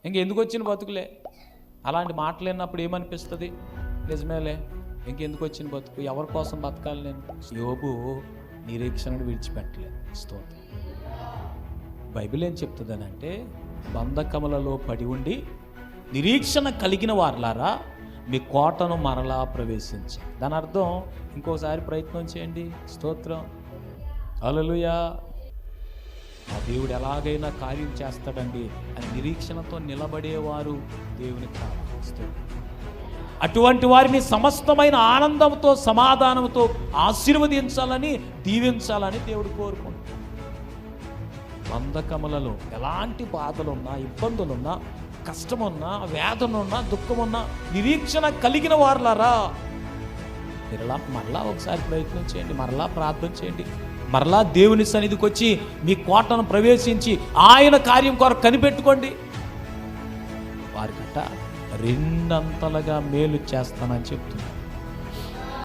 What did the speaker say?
ఇంకెందుకు వచ్చిన బతుకులే. అలాంటి మాటలు విన్నప్పుడు ఏమనిపిస్తుంది? నిజమేలే, ఇంకెందుకు వచ్చిన బతుకు, ఎవరి కోసం బతకాలి నేను? యోబు నిరీక్షణను విడిచిపెట్టలేదు. స్తోత్రం. బైబిల్ ఏం చెప్తుందనంటే, బంధకములలో పడి ఉండి నిరీక్షణ కలిగిన వారులారా మీ కోటను మరలా ప్రవేశించాలి. దాని అర్థం ఇంకోసారి ప్రయత్నం చేయండి. స్తోత్రం. హల్లెలూయా. ఆ దేవుడు ఎలాగైనా కార్యం చేస్తాడండి అని నిరీక్షణతో నిలబడేవారు దేవునికి కావాలి. అటువంటి వారిని సమస్తమైన ఆనందంతో సమాధానంతో ఆశీర్వదించాలని దీవించాలని దేవుడు కోరుకుంటాడు. బంధకములలో ఎలాంటి బాధలున్నా, ఇబ్బందులున్నా, కష్టమున్నా, వేదనున్నా, దుఃఖమున్నా నిరీక్షణ కలిగిన వారులారా మరలా ఒకసారి ప్రయత్నం చేయండి, మరలా ప్రార్థన చేయండి, మరలా దేవుని సన్నిధికి వచ్చి మీ కోటను ప్రవేశించి ఆయన కార్యం కొరకు కనిపెట్టుకోండి. వారికట రెండంతలుగా మేలు చేస్తానని చెప్తున్నాను.